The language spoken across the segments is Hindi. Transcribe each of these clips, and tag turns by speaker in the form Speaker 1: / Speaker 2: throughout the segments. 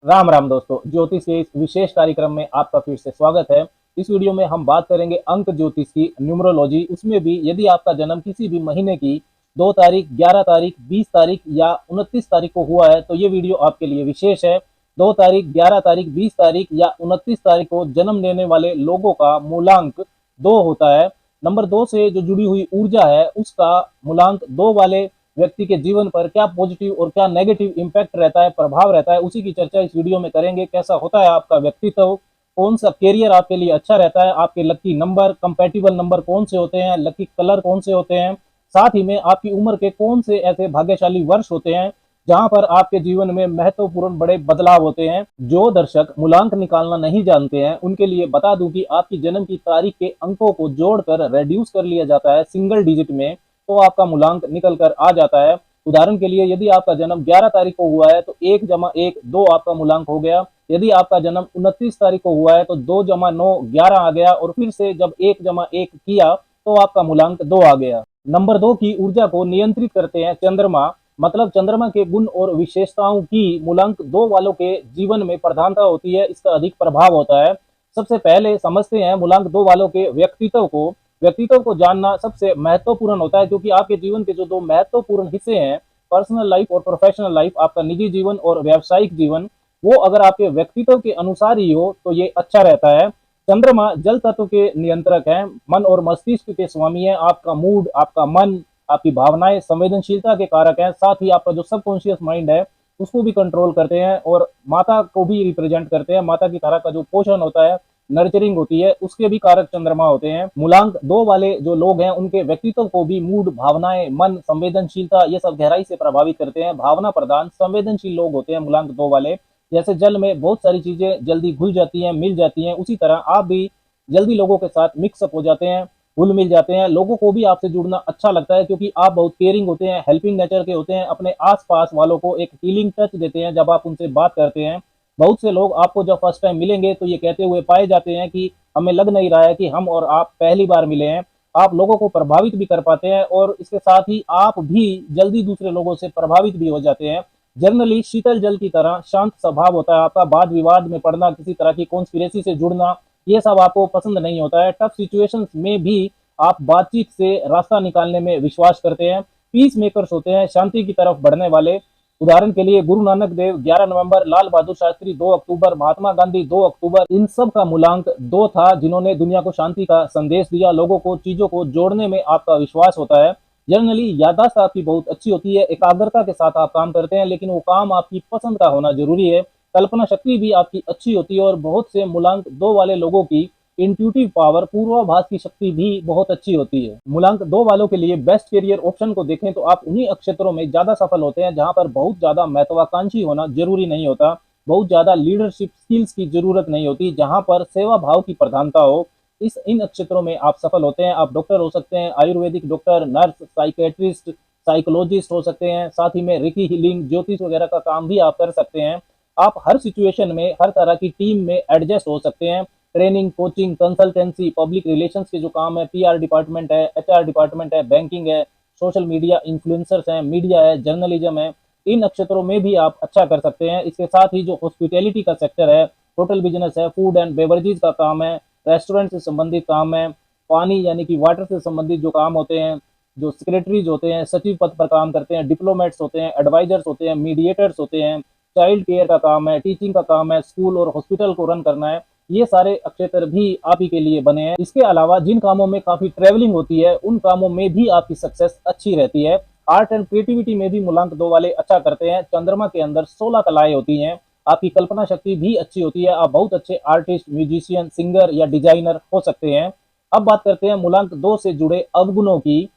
Speaker 1: राम राम दोस्तों, ज्योतिष के इस विशेष कार्यक्रम में आपका फिर से स्वागत है। इस वीडियो में हम बात करेंगे अंक ज्योतिष की, न्यूमरोलॉजी। उसमें भी यदि आपका जन्म किसी भी महीने की 2 तारीख, 11 तारीख, 20 तारीख या 29 तारीख को हुआ है तो ये वीडियो आपके लिए विशेष है। 2 तारीख, 11 तारीख, 20 तारीख या 29 तारीख को जन्म लेने वाले लोगों का मूलांक 2 होता है। नंबर 2 से जो जुड़ी हुई ऊर्जा है उसका मूलांक 2 वाले व्यक्ति के जीवन पर क्या पॉजिटिव और क्या नेगेटिव इम्पैक्ट रहता है, प्रभाव रहता है, उसी की चर्चा इस वीडियो में करेंगे। कैसा होता है आपका व्यक्तित्व, कौन सा कैरियर आपके लिए अच्छा रहता है, आपके लकी नंबर, कंपैटिबल नंबर कौन से होते हैं, लकी कलर कौन से होते हैं, साथ ही में आपकी उम्र के कौन से ऐसे भाग्यशाली वर्ष होते हैं जहां पर आपके जीवन में महत्वपूर्ण बड़े बदलाव होते हैं। जो दर्शक मूलांक निकालना नहीं जानते हैं उनके लिए बता दूं कि आपकी जन्म की तारीख के अंकों को जोड़कर रेड्यूस कर लिया जाता है सिंगल डिजिट में, तो आपका मूलांक निकल कर आ जाता है। उदाहरण के लिए यदि आपका जन्म 11 तारीख को हुआ है तो 1 जमा 1 2 आपका मूलांक हो गया। यदि आपका जन्म 29 तारीख को हुआ है तो 2 जमा 9 11 आ गया, और फिर से जब 1 जमा 1 किया तो आपका मूलांक 2 आ गया। नंबर 2 की ऊर्जा को नियंत्रित करते हैं चंद्रमा, मतलब चंद्रमा के गुण और विशेषताओं की मूलांक 2 वालों के जीवन में प्रधानता होती है, इसका अधिक प्रभाव होता है। सबसे पहले समझते हैं मूलांक 2 वालों के व्यक्तित्व को। व्यक्तित्व को जानना सबसे महत्वपूर्ण होता है, क्योंकि आपके जीवन के जो 2 महत्वपूर्ण हिस्से हैं, पर्सनल लाइफ और प्रोफेशनल लाइफ, आपका निजी जीवन और व्यावसायिक जीवन, वो अगर आपके व्यक्तित्व के अनुसार ही हो तो ये अच्छा रहता है। चंद्रमा जल तत्व के नियंत्रक हैं, मन और मस्तिष्क के स्वामी हैं। आपका मूड, आपका मन, आपकी भावनाएं संवेदनशीलता के कारक हैं। साथ ही आपका जो सबकॉन्शियस माइंड है उसको भी कंट्रोल करते हैं, और माता को भी रिप्रेजेंट करते हैं। माता की तरह का जो पोषण होता है, नर्चरिंग होती है, उसके भी कारक चंद्रमा होते हैं। मूलांक 2 वाले जो लोग हैं उनके व्यक्तित्व को भी मूड, भावनाएं, मन, संवेदनशीलता, ये सब गहराई से प्रभावित करते हैं। भावना प्रधान संवेदनशील लोग होते हैं मूलांक 2 वाले। जैसे जल में बहुत सारी चीजें जल्दी घुल जाती हैं, मिल जाती हैं, उसी तरह आप भी जल्दी लोगों के साथ मिक्सअप हो जाते हैं, घुल मिल जाते हैं। लोगों को भी आपसे जुड़ना अच्छा लगता है, क्योंकि आप बहुत केयरिंग होते हैं, हेल्पिंग नेचर के होते हैं। अपने आसपास वालों को एक हीलिंग टच देते हैं जब आप उनसे बात करते हैं। बहुत से लोग आपको जब फर्स्ट टाइम मिलेंगे तो ये कहते हुए पाए जाते हैं कि हमें लग नहीं रहा है कि हम और आप पहली बार मिले हैं। आप लोगों को प्रभावित भी कर पाते हैं, और इसके साथ ही आप भी जल्दी दूसरे लोगों से प्रभावित भी हो जाते हैं। जनरली शीतल जल की तरह शांत स्वभाव होता है आपका। वाद विवाद में पड़ना, किसी तरह की कॉन्स्पिरेसी से जुड़ना, ये सब आपको पसंद नहीं होता है। टफ सिचुएशंस में भी आप बातचीत से रास्ता निकालने में विश्वास करते हैं। पीस मेकर्स होते हैं, शांति की तरफ बढ़ने वाले। उदाहरण के लिए गुरु नानक देव 11 नवंबर, लाल बहादुर शास्त्री 2 अक्टूबर, महात्मा गांधी 2 अक्टूबर, इन सब का मूलांक 2 था, जिन्होंने दुनिया को शांति का संदेश दिया। लोगों को, चीजों को जोड़ने में आपका विश्वास होता है। जनरली याददाश्त आपकी बहुत अच्छी होती है, एकाग्रता के साथ आप काम करते हैं, लेकिन वो काम आपकी पसंद का होना जरूरी है। कल्पना शक्ति भी आपकी अच्छी होती है, और बहुत से मूलांक 2 वाले लोगों की इंट्यूटिव पावर, पूर्वाभास की शक्ति भी बहुत अच्छी होती है। मूलांक 2 वालों के लिए बेस्ट करियर ऑप्शन को देखें तो आप उन्हीं क्षेत्रों में ज्यादा सफल होते हैं जहां पर बहुत ज्यादा महत्वाकांक्षी होना जरूरी नहीं होता, बहुत ज्यादा लीडरशिप स्किल्स की जरूरत नहीं होती, जहां पर सेवा भाव की प्रधानता हो। इन क्षेत्रों में आप सफल होते हैं। आप डॉक्टर हो सकते हैं, Ayurvedic doctor, nurse, psychiatrist, psychologist हो सकते हैं। साथ ही में रिकी हीलिंग, ज्योतिष वगैरह का काम भी आप कर सकते हैं। आप हर सिचुएशन में, हर तरह की टीम में एडजस्ट हो सकते हैं। Training, coaching, consultancy, public relations के जो काम है, पीआर डिपार्टमेंट है, एचआर डिपार्टमेंट है, बैंकिंग है, सोशल मीडिया इन्फ्लुएंसर्स हैं, मीडिया है, जर्नलिज्म है, इन क्षेत्रों में भी आप अच्छा कर सकते हैं। इसके साथ ही जो हॉस्पिटैलिटी का सेक्टर है, होटल बिजनेस है, फूड एंड बेवरेजेस का काम है, रेस्टोरेंट से संबंधित काम है, पानी यानी कि वाटर से संबंधित जो काम होते हैं, जो सेक्रेटरीज होते हैं, सचिव पद पर काम करते हैं, डिप्लोमेट्स होते हैं, एडवाइजर्स होते हैं, मीडिएटर्स होते हैं, चाइल्ड केयर का काम है, टीचिंग का काम है, स्कूल और हॉस्पिटल को रन करना है, ये सारे क्षेत्र भी आप ही के लिए बने हैं। इसके अलावा जिन कामों में काफी ट्रेवलिंग होती है उन कामों में भी आपकी सक्सेस अच्छी रहती है। आर्ट एंड क्रिएटिविटी में भी मूलांक 2 वाले अच्छा करते हैं। चंद्रमा के अंदर 16 कलाएं होती हैं। आपकी कल्पना शक्ति भी अच्छी होती है। आप बहुत अच्छे आर्टिस्ट, म्यूजिशियन, सिंगर या डिजाइनर हो सकते हैं। अब बात करते हैं मूलांक 2 से जुड़े अवगुणों की।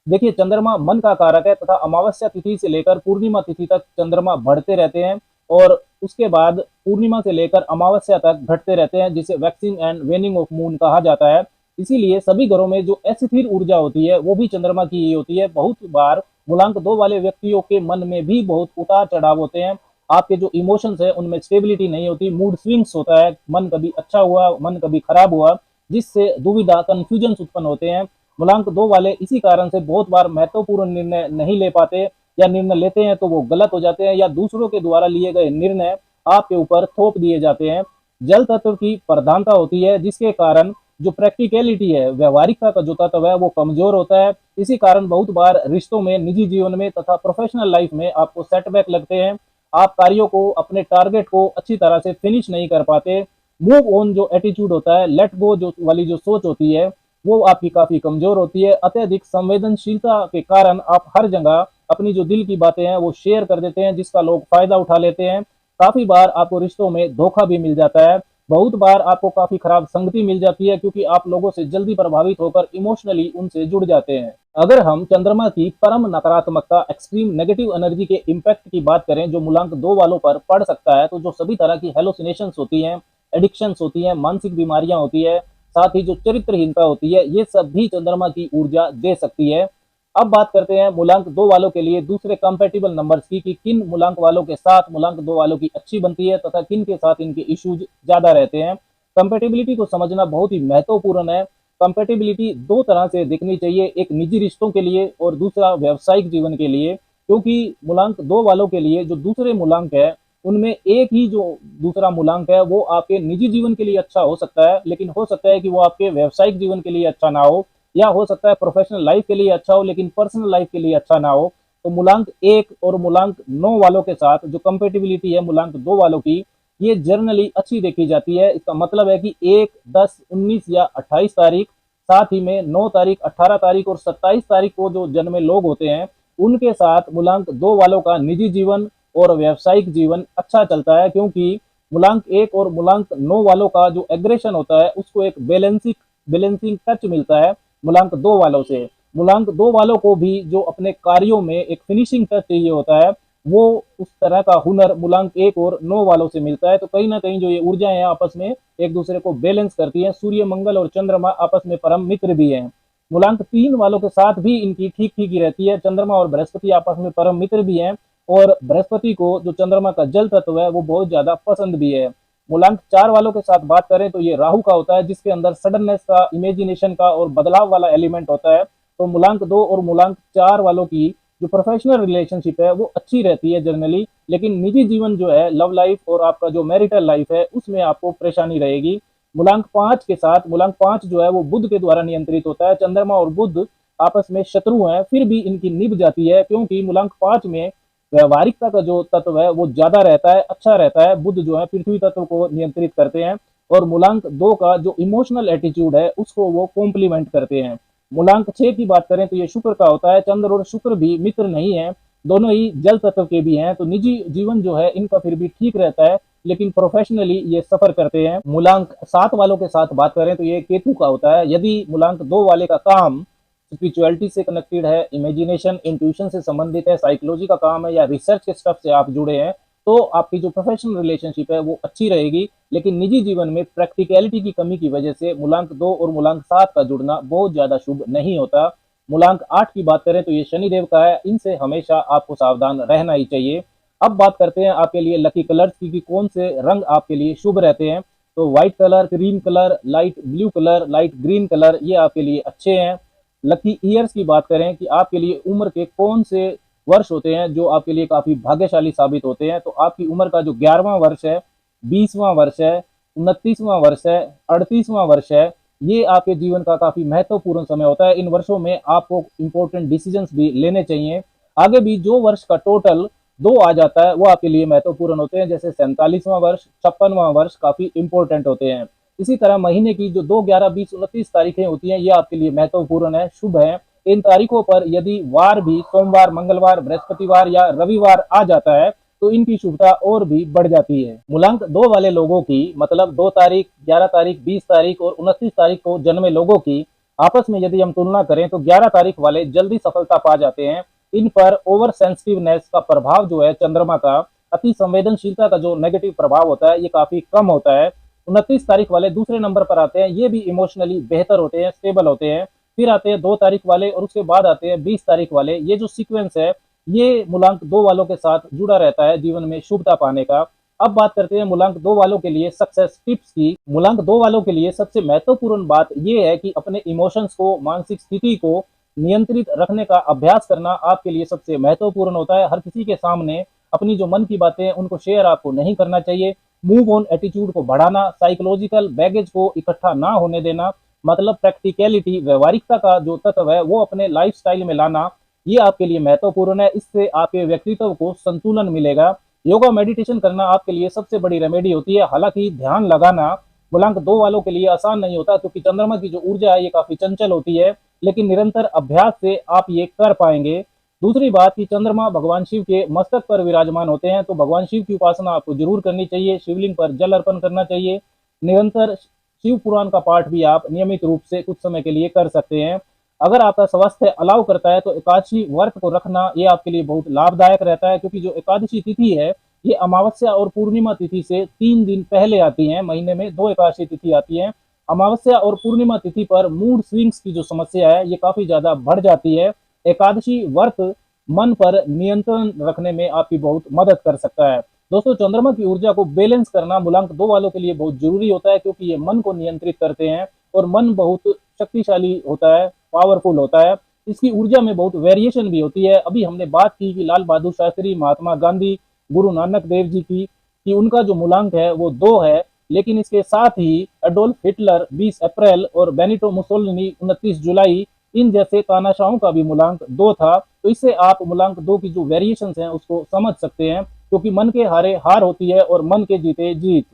Speaker 1: देखिए, चंद्रमा मन का कारक है, तथा अमावस्या तिथि से लेकर पूर्णिमा तिथि तक चंद्रमा बढ़ते रहते हैं, और उसके बाद पूर्णिमा से लेकर अमावस्या तक घटते रहते हैं, जिसे वैक्सिंग एंड वेनिंग ऑफ मून कहा जाता है। इसीलिए सभी घरों में जो अस्थिर ऊर्जा होती है वो भी चंद्रमा की ही होती है। बहुत बार मूलांक 2 वाले व्यक्तियों के मन में भी बहुत उतार चढ़ाव होते हैं। आपके जो इमोशंस है उनमें स्टेबिलिटी नहीं होती, मूड स्विंग्स होता है, मन कभी अच्छा हुआ, मन कभी खराब हुआ, जिससे दुविधा, कंफ्यूजन उत्पन्न होते हैं। मूलांक 2 वाले इसी कारण से बहुत बार महत्वपूर्ण निर्णय नहीं ले पाते, या निर्णय लेते हैं तो वो गलत हो जाते हैं, या दूसरों के द्वारा लिए गए निर्णय आपके ऊपर थोप दिए जाते हैं। जल तत्व की प्रधानता होती है, जिसके कारण जो प्रैक्टिकलिटी है, व्यवहारिकता का जो तत्व है वो कमजोर होता है। इसी कारण बहुत बार रिश्तों में, निजी जीवन में तथा प्रोफेशनल लाइफ में आपको सेटबैक लगते हैं। आप कार्यों को, अपने टारगेट को अच्छी तरह से फिनिश नहीं कर पाते। मूव ऑन जो एटीट्यूड होता है, लेट गो जो वाली जो सोच होती है, वो आपकी काफी कमजोर होती है। अत्यधिक संवेदनशीलता के कारण आप हर जगह अपनी जो दिल की बातें हैं वो शेयर कर देते हैं, जिसका लोग फायदा उठा लेते हैं। काफी बार आपको रिश्तों में धोखा भी मिल जाता है। बहुत बार आपको काफी खराब संगति मिल जाती है, क्योंकि आप लोगों से जल्दी प्रभावित होकर इमोशनली उनसे जुड़ जाते हैं। अगर हम चंद्रमा की परम नकारात्मकता, एक्सट्रीम नेगेटिव एनर्जी के इम्पैक्ट की बात करें जो मूलांक 2 वालों पर पड़ सकता है, तो जो सभी तरह की हेलोसिनेशंस होती हैं, एडिक्शंस होती हैं, मानसिक बीमारियां होती है, साथ ही जो चरित्रहीनता होती है, ये सब भी चंद्रमा की ऊर्जा दे सकती है। अब बात करते हैं मूलांक 2 वालों के लिए दूसरे कंपैटिबल नंबर्स की, कि किन मूलांक वालों के साथ मूलांक 2 वालों की अच्छी बनती है तथा किन के साथ इनके इश्यूज ज्यादा रहते हैं। कंपैटिबिलिटी को समझना बहुत ही महत्वपूर्ण है। कंपैटिबिलिटी दो तरह से देखनी चाहिए, एक निजी रिश्तों के लिए और दूसरा व्यावसायिक जीवन के लिए। क्योंकि मूलांक 2 वालों के लिए जो दूसरे मूलांक है, उनमें एक ही जो दूसरा मूलांक है वो आपके निजी जीवन के लिए अच्छा हो सकता है, लेकिन हो सकता है कि वो आपके व्यावसायिक जीवन के लिए अच्छा ना हो, या हो सकता है प्रोफेशनल लाइफ के लिए अच्छा हो लेकिन पर्सनल लाइफ के लिए अच्छा ना हो। तो मूलांक 1 और मूलांक 9 वालों के साथ जो कंपेटिबिलिटी है मूलांक 2 वालों की, ये जनरली अच्छी देखी जाती है। इसका मतलब है कि 1, 10, 19 या 28 तारीख, साथ ही में 9 तारीख, 18 तारीख और 27 तारीख को जो जन्मे लोग होते हैं, उनके साथ मूलांक 2 वालों का निजी जीवन और व्यावसायिक जीवन अच्छा चलता है। क्योंकि मूलांक 1 और मूलांक 9 वालों का जो एग्रेशन होता है, उसको एक बैलेंसिंग टच मिलता है मूलांक 2 वालों से। मूलांक 2 वालों को भी जो अपने कार्यों में एक फिनिशिंग टच चाहिए होता है, वो उस तरह का हुनर मूलांक 1 और 9 वालों से मिलता है। तो कहीं ना कहीं जो ये ऊर्जाएं हैं आपस में एक दूसरे को बैलेंस करती हैं। सूर्य, मंगल और चंद्रमा आपस में परम मित्र भी हैं। मूलांक 3 वालों के साथ भी इनकी ठीक ठीक ही रहती है। चंद्रमा और बृहस्पति आपस में परम मित्र भी हैं, और बृहस्पति को जो चंद्रमा का जल तत्व है वो बहुत ज्यादा पसंद भी है। मूलांक 4 वालों के साथ बात करें तो ये राहु का होता है, जिसके अंदर सडननेस का, इमेजिनेशन का और बदलाव वाला एलिमेंट होता है। तो मूलांक 2 और मूलांक 4 वालों की जो प्रोफेशनल रिलेशनशिप है वो अच्छी रहती है जनरली, लेकिन निजी जीवन जो है, लव लाइफ और आपका जो मैरिटल लाइफ है, उसमें आपको परेशानी रहेगी। मूलांक 5 के साथ, मूलांक 5 जो है वो बुध के द्वारा नियंत्रित होता है। चंद्रमा और बुध आपस में शत्रु हैं, फिर भी इनकी निभ जाती है, क्योंकि मूलांक 5 में व्यवहारिकता का जो तत्व है वो ज्यादा रहता है, अच्छा रहता है। बुध जो है पृथ्वी तत्व को नियंत्रित करते हैं, और मूलांक 2 का जो इमोशनल एटीट्यूड है उसको वो कॉम्प्लीमेंट करते हैं। मूलांक 6 की बात करें तो ये शुक्र का होता है। चंद्र और शुक्र भी मित्र नहीं है, दोनों ही जल तत्व के भी हैं। तो निजी जीवन जो है इनका फिर भी ठीक रहता है, लेकिन प्रोफेशनली ये सफर करते हैं। मूलांक 7 वालों के साथ बात करें तो ये केतु का होता है। यदि मूलांक 2 वाले का काम स्पिरिचुअलिटी से कनेक्टेड है, इमेजिनेशन, इंट्यूशन से संबंधित है, साइकोलॉजी का काम है, या रिसर्च के स्टफ से आप जुड़े हैं, तो आपकी जो प्रोफेशनल रिलेशनशिप है वो अच्छी रहेगी। लेकिन निजी जीवन में प्रैक्टिकलिटी की कमी की वजह से मूलांक 2 और मूलांक 7 का जुड़ना बहुत ज्यादा शुभ नहीं होता। मूलांक 8 की बात करें तो ये शनिदेव का है, इनसे हमेशा आपको सावधान रहना ही चाहिए। अब बात करते हैं आपके लिए लकी कलर्स की, कि कौन से रंग आपके लिए शुभ रहते हैं। तो white colour, cream colour, light blue colour, light green colour, ये आपके लिए अच्छे हैं। लकी ईयर्स की बात करें कि आपके लिए उम्र के कौन से वर्ष होते हैं जो आपके लिए काफी भाग्यशाली साबित होते हैं, तो आपकी उम्र का जो 11वां वर्ष है, 20वां वर्ष है, 29वां वर्ष है, 38वां वर्ष है, ये आपके जीवन का काफी महत्वपूर्ण समय होता है। इन वर्षों में आपको इंपॉर्टेंट डिसीजंस भी लेने चाहिए। आगे भी जो वर्ष का टोटल 2 आ जाता है वो आपके लिए महत्वपूर्ण होते हैं, जैसे 47वां वर्ष, 56वां वर्ष काफी इंपॉर्टेंट होते हैं। इसी तरह महीने की जो 2, 11, 20, 29 तारीखें होती हैं, ये आपके लिए महत्वपूर्ण है, शुभ है। इन तारीखों पर यदि वार भी सोमवार, मंगलवार, बृहस्पतिवार या रविवार आ जाता है तो इनकी शुभता और भी बढ़ जाती है। मूलांक 2 वाले लोगों की, मतलब 2 तारीख, 11 तारीख, 20 तारीख और 29 तारीख को जन्मे लोगों की आपस में यदि हम तुलना करें तो 11 तारीख वाले जल्दी सफलता पा जाते हैं। इन पर ओवर सेंसिटिवनेस का प्रभाव जो है, चंद्रमा का अति संवेदनशीलता का जो नेगेटिव प्रभाव होता है, ये काफी कम होता है। 29 तारीख वाले दूसरे नंबर पर आते हैं, ये भी इमोशनली बेहतर होते हैं, स्टेबल होते हैं। फिर आते हैं 2 तारीख वाले, और उसके बाद आते हैं 20 तारीख वाले। ये जो सीक्वेंस है ये मूलांक 2 वालों के साथ जुड़ा रहता है जीवन में शुभता पाने का। अब बात करते हैं मूलांक 2 वालों के लिए सक्सेस टिप्स की। मूलांक 2 वालों के लिए सबसे महत्वपूर्ण बात यह है कि अपने इमोशंस को, मानसिक स्थिति को नियंत्रित रखने का अभ्यास करना आपके लिए सबसे महत्वपूर्ण होता है। हर किसी के सामने अपनी जो मन की बातें हैं उनको शेयर आपको नहीं करना चाहिए। मूव ऑन एटीट्यूड को बढ़ाना, साइकोलॉजिकल बैगेज को इकट्ठा ना होने देना, मतलब प्रैक्टिकलिटी, व्यवहारिकता का जो तत्व है वो अपने लाइफस्टाइल में लाना, ये आपके लिए महत्वपूर्ण है। इससे आपके व्यक्तित्व को संतुलन मिलेगा। योगा मेडिटेशन करना आपके लिए सबसे बड़ी रेमेडी होती है। हालांकि ध्यान लगाना मूलांक 2 वालों के लिए आसान नहीं होता, क्योंकि चंद्रमा की जो ऊर्जा है ये काफी चंचल होती है, लेकिन निरंतर अभ्यास से आप ये कर पाएंगे। दूसरी बात कि चंद्रमा भगवान शिव के मस्तक पर विराजमान होते हैं, तो भगवान शिव की उपासना आपको जरूर करनी चाहिए। शिवलिंग पर जल अर्पण करना चाहिए। निरंतर शिव पुराण का पाठ भी आप नियमित रूप से कुछ समय के लिए कर सकते हैं। अगर आपका स्वास्थ्य अलाउ करता है तो एकादशी व्रत को रखना ये आपके लिए बहुत लाभदायक रहता है, क्योंकि जो एकादशी तिथि है ये अमावस्या और पूर्णिमा तिथि से 3 दिन पहले आती है। महीने में 2 एकादशी तिथि आती है। अमावस्या और पूर्णिमा तिथि पर मूड स्विंग्स की जो समस्या है ये काफी ज्यादा बढ़ जाती है। एकादशी व्रत मन पर नियंत्रण रखने में आपकी बहुत मदद कर सकता है। दोस्तों, चंद्रमा की ऊर्जा को बैलेंस करना मूलांक 2 वालों के लिए बहुत जरूरी होता है, क्योंकि ये मन को नियंत्रित करते हैं और मन बहुत शक्तिशाली होता है, पावरफुल होता है। इसकी ऊर्जा में बहुत वेरिएशन भी होती है। अभी हमने बात की कि लाल बहादुर शास्त्री, महात्मा गांधी, गुरु नानक देव जी की कि उनका जो मूलांक है वो 2 है, लेकिन इसके साथ ही एडोल्फ हिटलर 20 अप्रैल और बेनिटो मुसोलिनी 29 जुलाई, इन जैसे तानाशाहों का भी मूलांक 2 था। तो इससे आप मूलांक 2 की जो वेरिएशंस हैं उसको समझ सकते हैं, क्योंकि मन के हारे हार होती है और मन के जीते जीत।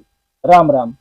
Speaker 1: राम राम।